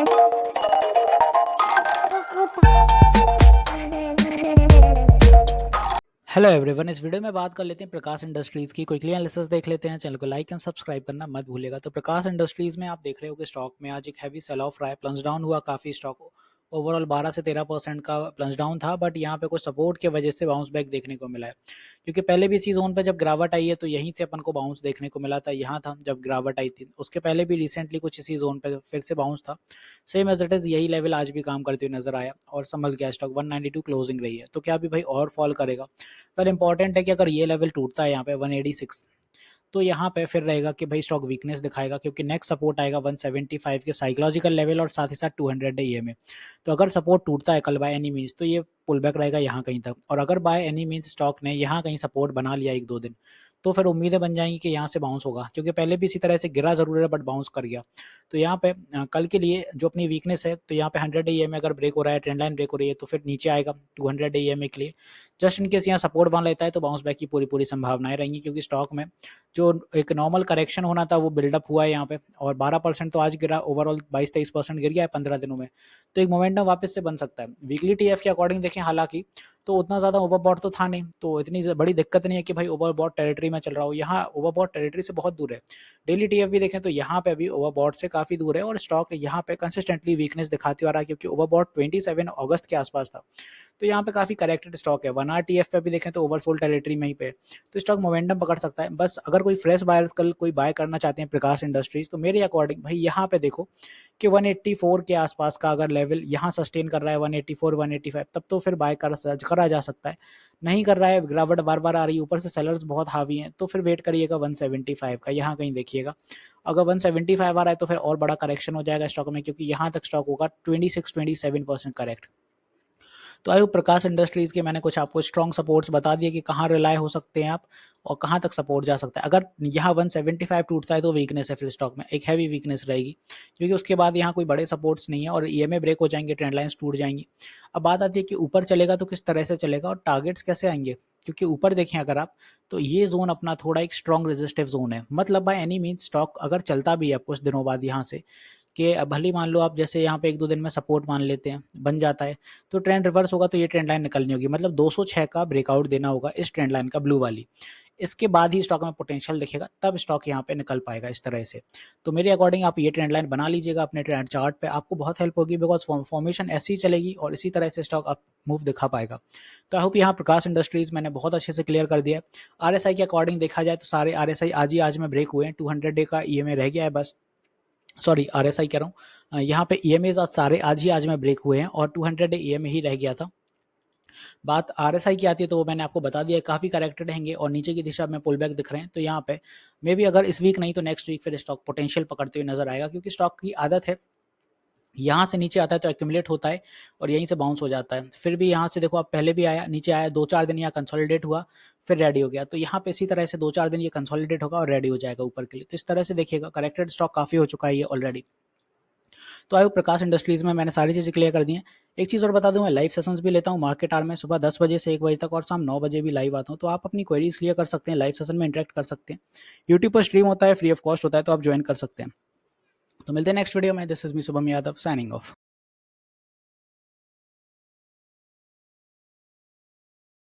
Hello everyone, इस video में बात कर लेते हैं प्रकाश इंडस्ट्रीज की। क्विकली एनालिसिस देख लेते हैं। चैनल को लाइक एंड सब्सक्राइब करना मत भूलिएगा। तो प्रकाश इंडस्ट्रीज में आप देख रहे हो कि स्टॉक में आज एक हैवी सेल ऑफ रहा है, प्लंज डाउन हुआ काफ़ी। स्टॉक ओवरऑल 12 से 13% का प्लंज डाउन था, बट यहाँ पे कुछ सपोर्ट की वजह से बाउंस बैक देखने को मिला है। क्योंकि पहले भी इसी जोन पे जब गिरावट आई है तो यहीं से अपन को बाउंस देखने को मिला था। यहाँ था जब गिरावट आई थी, उसके पहले भी रिसेंटली कुछ इसी जोन पे फिर से बाउंस था। सेम एज इट इज़ यही लेवल आज भी काम करते हुए नजर आया और संभल गया। स्टॉक 192 क्लोजिंग रही है, तो क्या अभी भाई और फॉल करेगा? पर इंपॉर्टेंट है कि अगर ये लेवल टूटता है यहाँ पे 186, तो यहाँ पे फिर रहेगा कि भाई स्टॉक वीकनेस दिखाएगा, क्योंकि नेक्स्ट सपोर्ट आएगा 175 के साइकोलॉजिकल लेवल और साथ ही साथ 200 डे ईएमए। तो अगर सपोर्ट टूटता है कल बाय एनी मीन्स, तो ये पुल बैक रहेगा यहाँ कहीं तक। और अगर बाय एनी मीन्स स्टॉक ने यहाँ कहीं सपोर्ट बना लिया 1-2 दिन, तो फिर उम्मीदें बन जाएंगी कि यहाँ से बाउंस होगा, क्योंकि पहले भी इसी तरह से गिरा जरूर है बट बाउंस कर गया। तो यहाँ पे कल के लिए जो अपनी वीकनेस है, तो यहाँ पे 100 डे ईएमए अगर ब्रेक हो रहा है, ट्रेंड लाइन ब्रेक हो रही है, तो फिर नीचे आएगा 200 डे ईएमए के लिए। जस्ट इनकेस यहाँ सपोर्ट बन लेता है तो बाउंस बैक की पूरी पूरी संभावनाएं रहेंगी, क्योंकि स्टॉक में जो एक नॉर्मल करेक्शन होना था वो बिल्डअप हुआ है यहाँ पे। और 12% तो आज गिरा, ओवरऑल 22-23% गिर गया है 15 दिनों में। तो एक मोमेंटम वापस से बन सकता है। वीकली टीएफ के अकॉर्डिंग देखें हालांकि, तो उतना ज़्यादा ओवरबॉट तो था नहीं, तो इतनी बड़ी दिक्कत नहीं है कि भाई ओवरबॉट टेरिटरी में चल रहा हो। यहाँ ओवरबॉट टेरिटरी से बहुत दूर है। डेली टीएफ भी देखें तो यहाँ पे भी ओवरबॉट से काफ़ी दूर है, और स्टॉक यहाँ पे कंसिस्टेंटली वीकनेस दिखाते आ रहा है, क्योंकि ओवरबॉट 27 अगस्त के आसपास था। तो यहाँ पे काफ़ी करेक्टेड स्टॉक है। 1 आवर टीएफ पे भी देखें तो ओवरसोल्ड टेरिटरी में ही पे, तो स्टॉक मोमेंटम पकड़ सकता है। बस अगर कोई फ्रेश बायर्स कल कोई बाय करना चाहते हैं प्रकाश इंडस्ट्रीज, तो मेरे अकॉर्डिंग भाई यहाँ पे देखो कि 184 के आसपास का अगर लेवल यहाँ सस्टेन कर रहा है, 184 185, तब तो फिर बाय करा जा सकता है। नहीं कर रहा है, गिरावट बार बार आ रही है, ऊपर से सेलर्स बहुत हावी हैं, तो फिर वेट करिएगा 175 का, यहाँ कहीं देखिएगा। अगर 175 आ रहा है तो फिर और बड़ा करेक्शन हो जाएगा स्टॉक में, क्योंकि यहाँ तक स्टॉक होगा 26-27% करेक्ट। तो आई होप प्रकाश इंडस्ट्रीज़ के मैंने कुछ आपको स्ट्रॉन्ग सपोर्ट्स बता दिए कि कहाँ रिलाय हो सकते हैं आप और कहाँ तक सपोर्ट जा सकता है। अगर यहाँ 175 टूटता है तो वीकनेस है, फिर स्टॉक में एक हैवी वीकनेस रहेगी, क्योंकि उसके बाद यहाँ कोई बड़े सपोर्ट्स नहीं है और ईएमए ब्रेक हो जाएंगे, ट्रेंड लाइन्स टूट जाएंगी। अब बात आती है कि ऊपर चलेगा तो किस तरह से चलेगा और टारगेट्स कैसे आएंगे, क्योंकि ऊपर देखें अगर आप, तो ये जोन अपना थोड़ा एक स्ट्रॉन्ग रेजिस्टिव जोन है। मतलब बाय एनी मीन स्टॉक अगर चलता भी है कुछ दिनों बाद यहाँ से, कि भले मान लो आप जैसे यहाँ पे 1-2 दिन में सपोर्ट मान लेते हैं, बन जाता है, तो ट्रेंड रिवर्स होगा, तो ये ट्रेंड लाइन निकलनी होगी, मतलब 206 का ब्रेकआउट देना होगा इस ट्रेंड लाइन का, ब्लू वाली। इसके बाद ही स्टॉक में पोटेंशियल दिखेगा, तब स्टॉक यहाँ पे निकल पाएगा इस तरह से। तो मेरे अकॉर्डिंग आप ये ट्रेंड लाइन बना लीजिएगा अपने ट्रेंड चार्ट पे, आपको बहुत हेल्प होगी, बिकॉज फॉर्मेशन ऐसी चलेगी और इसी तरह से स्टॉक आप मूव दिखा पाएगा। तो आई होप यहाँ प्रकाश इंडस्ट्रीज मैंने बहुत अच्छे से क्लियर कर दिया है। आरएसआई के अकॉर्डिंग देखा जाए तो सारे आरएसआई आज में ब्रेक हुए हैं। 200 डे का ईएमए रह गया है बस, सॉरी आरएसआई कह रहा हूँ। यहाँ पे ईएमए सारे आज में ब्रेक हुए हैं और 200 डे ईएमए ही रह गया था। बात आरएसआई की आती है तो वो मैंने आपको बता दिया, काफ़ी करेक्टेड रहेंगे और नीचे की दिशा में पुल बैक दिख रहे हैं। तो यहाँ पे मे भी अगर इस वीक नहीं तो नेक्स्ट वीक फिर स्टॉक पोटेंशियल पकड़ते हुए नजर आएगा, क्योंकि स्टॉक की आदत है यहाँ से नीचे आता है तो एक्यूमुलेट होता है और यहीं से बाउंस हो जाता है। फिर भी यहाँ से देखो, आप पहले भी आया, नीचे आया, 2-4 दिन यहाँ कंसोलिडेट हुआ, फिर रेडी हो गया। तो यहाँ पे इसी तरह से 2-4 दिन ये कंसोलिडेट होगा और रेडी हो जाएगा ऊपर के लिए। तो इस तरह से देखिएगा, करेक्टेड स्टॉक काफ़ी हो चुका है ये ऑलरेडी। तो आई प्रकाश इंडस्ट्रीज में मैंने सारी चीज़ें क्लियर कर दी हैं। एक चीज़ और बता दूं, मैं लाइव सेशंस भी लेता हूं मार्केट आवर में, सुबह 10 बजे से 1 बजे तक और शाम 9 बजे भी लाइव आता हूं। तो आप अपनी क्वेरीज क्लियर कर सकते हैं, लाइव सेशन में इंटरेक्ट कर सकते हैं। यूट्यूब पर स्ट्रीम होता है, फ्री ऑफ कॉस्ट होता है, तो आप ज्वाइन कर सकते हैं। तो मिलते हैं नेक्स्ट वीडियो में। This is me Shubham Yadav signing off.